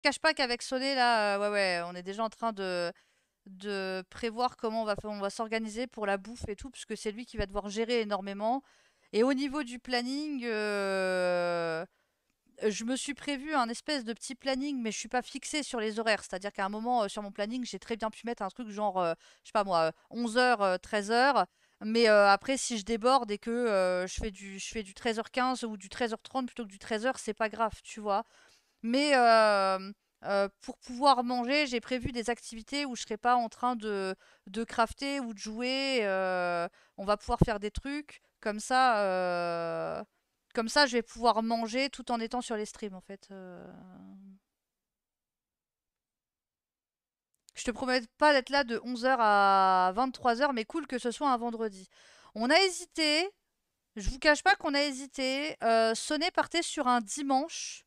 cache pas qu'avec Soné, là, ouais, ouais, on est déjà en train de prévoir comment on va s'organiser pour la bouffe et tout, puisque c'est lui qui va devoir gérer énormément. Et au niveau du planning, je me suis prévu un espèce de petit planning, mais je suis pas fixée sur les horaires. C'est-à-dire qu'à un moment, sur mon planning, j'ai très bien pu mettre un truc genre, je sais pas moi, 11 h, 13 h. Mais après, si je déborde et que je fais du 13 h 15 ou du 13 h 30 plutôt que du 13 h, c'est pas grave, tu vois. Mais pour pouvoir manger, j'ai prévu des activités où je serai pas en train de crafter ou de jouer. On va pouvoir faire des trucs comme ça. Comme ça, je vais pouvoir manger tout en étant sur les streams, en fait. Je te promets pas d'être là de 11 h à 23 h, mais cool que ce soit un vendredi. On a hésité. Je vous cache pas qu'on a hésité. Sonnet partait sur un dimanche.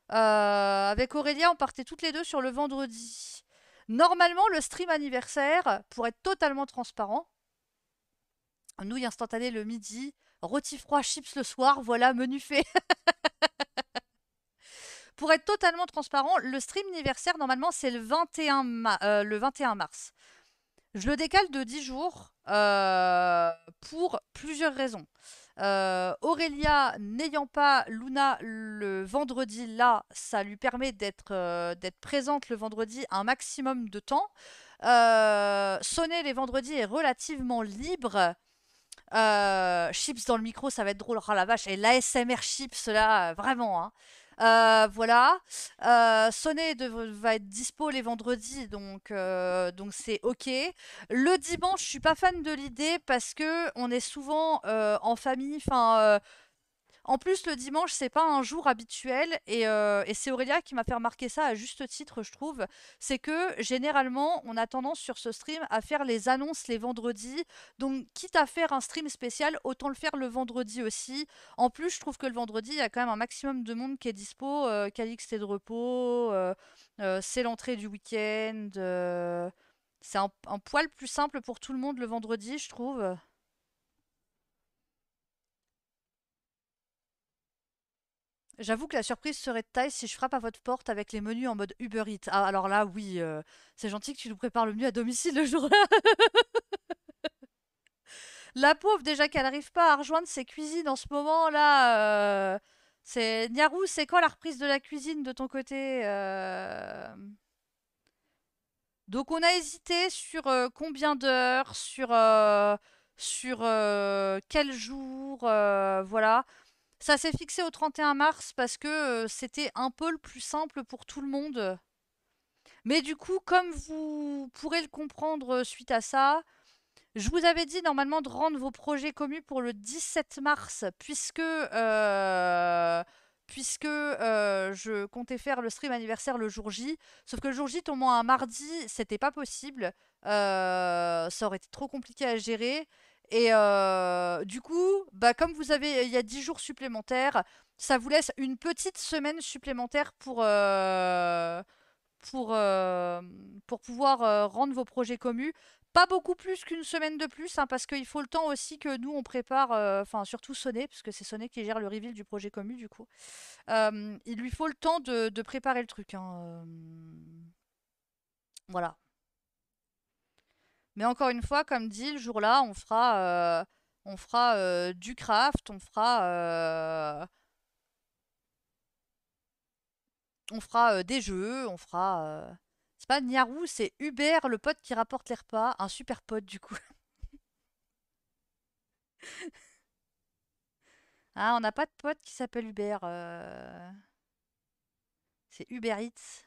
Avec Aurélia, on partait toutes les deux sur le vendredi. Normalement, le stream anniversaire, pour être totalement transparent, nouilles instantanées le midi, rôti froid, chips le soir, voilà, menu fait. Pour être totalement transparent, le stream anniversaire, normalement, c'est le 21 mars. Je le décale de 10 jours pour plusieurs raisons. Aurélia n'ayant pas Luna le vendredi là, ça lui permet d'être présente le vendredi un maximum de temps. Sonner les vendredis est relativement libre. Chips dans le micro, ça va être drôle. Oh la vache, et l'ASMR chips là, vraiment, hein. Voilà. Sonnet va être dispo les vendredis, donc c'est ok. Le dimanche, je suis pas fan de l'idée parce que on est souvent en famille. Enfin, en plus, le dimanche, c'est pas un jour habituel et c'est Aurélia qui m'a fait remarquer ça à juste titre, je trouve. C'est que généralement, on a tendance sur ce stream à faire les annonces les vendredis. Donc, quitte à faire un stream spécial, autant le faire le vendredi aussi. En plus, je trouve que le vendredi, il y a quand même un maximum de monde qui est dispo. Calixte est de repos. C'est l'entrée du week-end. C'est un poil plus simple pour tout le monde le vendredi, je trouve. J'avoue que la surprise serait de taille si je frappe à votre porte avec les menus en mode Uber Eats. Ah, alors là, oui, c'est gentil que tu nous prépares le menu à domicile le jour-là. La pauvre, déjà qu'elle n'arrive pas à rejoindre ses cuisines en ce moment-là. C'est Niarou, c'est quand la reprise de la cuisine de ton côté? Donc on a hésité sur combien d'heures, sur quel jour, voilà. Ça s'est fixé au 31 mars parce que c'était un peu le plus simple pour tout le monde. Mais du coup, comme vous pourrez le comprendre suite à ça, je vous avais dit normalement de rendre vos projets communs pour le 17 mars, puisque je comptais faire le stream anniversaire le jour J. Sauf que le jour J tombant un mardi, c'était pas possible. Ça aurait été trop compliqué à gérer. Et du coup, bah, comme vous avez, il y a 10 jours supplémentaires, ça vous laisse une petite semaine supplémentaire pour, euh, pour pouvoir rendre vos projets communs. Pas beaucoup plus qu'une semaine de plus, hein, parce qu'il faut le temps aussi que nous on prépare, enfin surtout Soné, parce que c'est Soné qui gère le reveal du projet commun du coup. Il lui faut le temps de préparer le truc, hein, voilà. Mais encore une fois, comme dit, le jour-là, on fera du craft, on fera des jeux, c'est pas Niarou, c'est Hubert, le pote qui rapporte les repas, un super pote du coup. Ah, on n'a pas de pote qui s'appelle Hubert. C'est Uber Eats.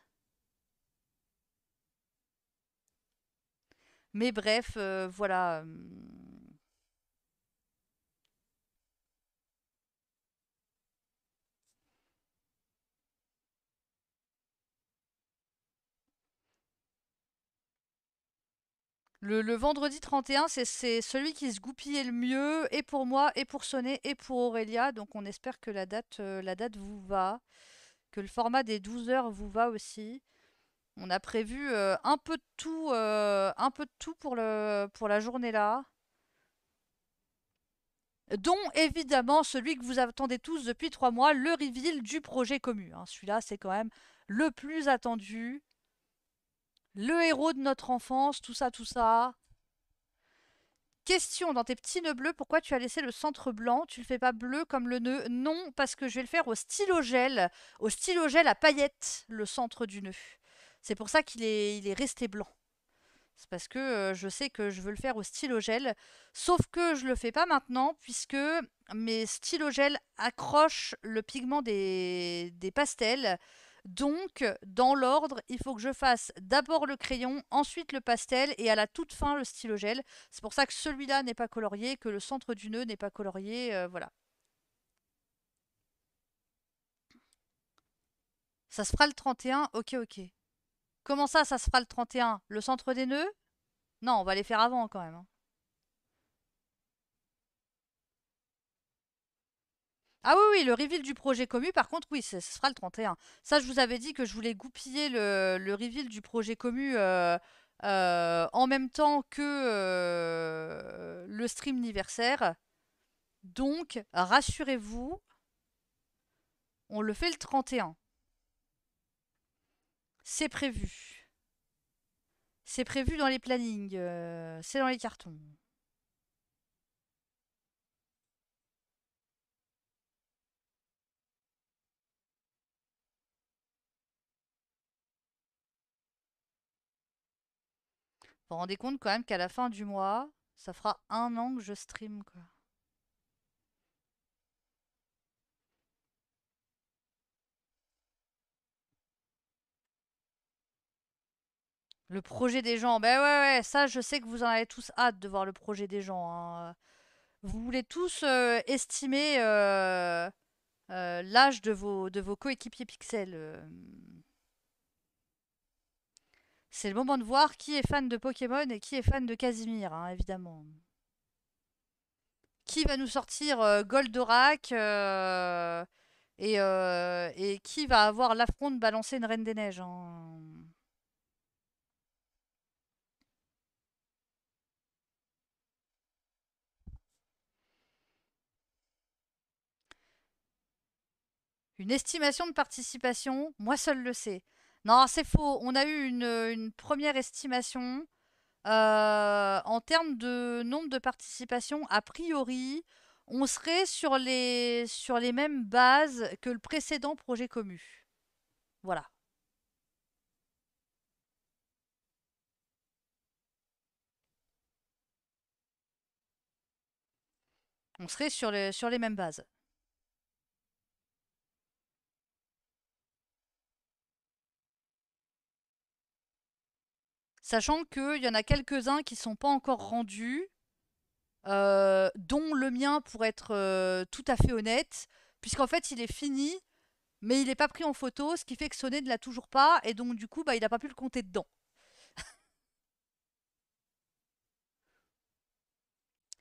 Mais bref, voilà. Le vendredi 31, c'est celui qui se goupillait le mieux, et pour moi, et pour Sonné, et pour Aurélia. Donc on espère que la date vous va, que le format des 12 heures vous va aussi. On a prévu un peu de tout pour la journée là. Dont évidemment celui que vous attendez tous depuis 3 mois, le reveal du projet commun, hein. Celui-là, c'est quand même le plus attendu, le héros de notre enfance, tout ça, tout ça. Question, dans tes petits nœuds bleus, pourquoi tu as laissé le centre blanc? Tu le fais pas bleu comme le nœud? Non, parce que je vais le faire au stylo gel à paillettes, le centre du nœud. C'est pour ça il est resté blanc. C'est parce que je sais que je veux le faire au stylo gel. Sauf que je le fais pas maintenant, puisque mes stylos gel accrochent le pigment des pastels. Donc, dans l'ordre, il faut que je fasse d'abord le crayon, ensuite le pastel et à la toute fin le stylo gel. C'est pour ça que celui-là n'est pas colorié, que le centre du nœud n'est pas colorié. Voilà. Ça se fera le 31. Ok, ok. Comment ça se fera le 31? Le centre des nœuds? Non, on va les faire avant quand même, hein. Ah oui, oui, le reveal du projet commu, par contre, oui, ce sera le 31. Ça, je vous avais dit que je voulais goupiller le reveal du projet commu en même temps que le stream anniversaire. Donc, rassurez-vous, on le fait le 31. C'est prévu. C'est prévu dans les plannings. C'est dans les cartons. Vous vous rendez compte quand même qu'à la fin du mois, ça fera un an que je stream, quoi. Le projet des gens, ben ouais, ouais, ça, je sais que vous en avez tous hâte de voir le projet des gens, hein. Vous voulez tous estimer l'âge de vos coéquipiers Pixel. C'est le moment de voir qui est fan de Pokémon et qui est fan de Casimir, hein, évidemment. Qui va nous sortir Goldorak et qui va avoir l'affront de balancer une Reine des Neiges, hein. Une estimation de participation, moi seul le sais. Non, c'est faux. On a eu une première estimation. En termes de nombre de participations, a priori, on serait sur les mêmes bases que le précédent projet commu. Voilà. On serait sur les mêmes bases. Sachant qu'il y en a quelques-uns qui sont pas encore rendus, dont le mien pour être tout à fait honnête, puisqu'en fait il est fini, mais il n'est pas pris en photo, ce qui fait que Sonnet ne l'a toujours pas, et donc du coup bah, il n'a pas pu le compter dedans.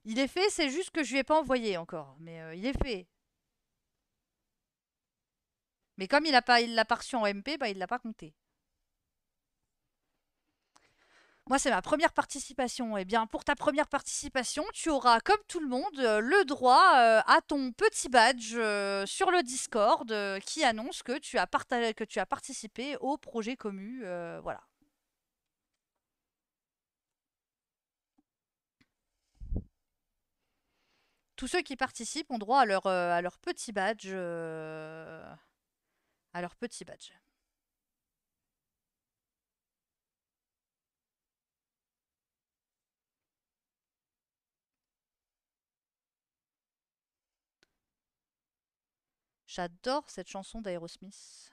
Il est fait, c'est juste que je lui ai pas envoyé encore, mais il est fait. Mais comme il l'a pas reçu en MP, bah il l'a pas compté. Moi, c'est ma première participation. Eh bien, pour ta première participation, tu auras, comme tout le monde, le droit à ton petit badge sur le Discord qui annonce que que tu as participé au projet commu. Voilà. Tous ceux qui participent ont droit à leur petit badge. À leur petit badge. J'adore cette chanson d'Aerosmith.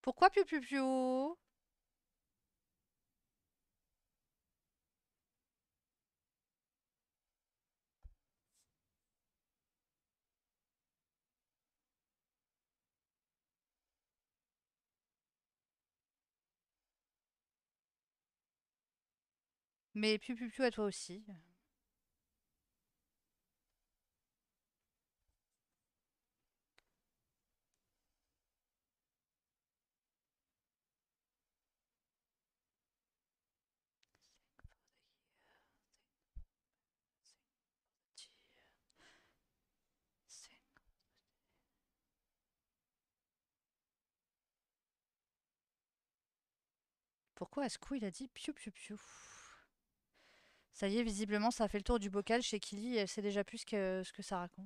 Pourquoi Piu Piu Piu? Mais Piu Piu Piu à toi aussi. Pourquoi Ascou il a dit piou piou piou? Ça y est, visiblement, ça a fait le tour du bocal chez Killy et elle sait déjà plus ce que ça raconte.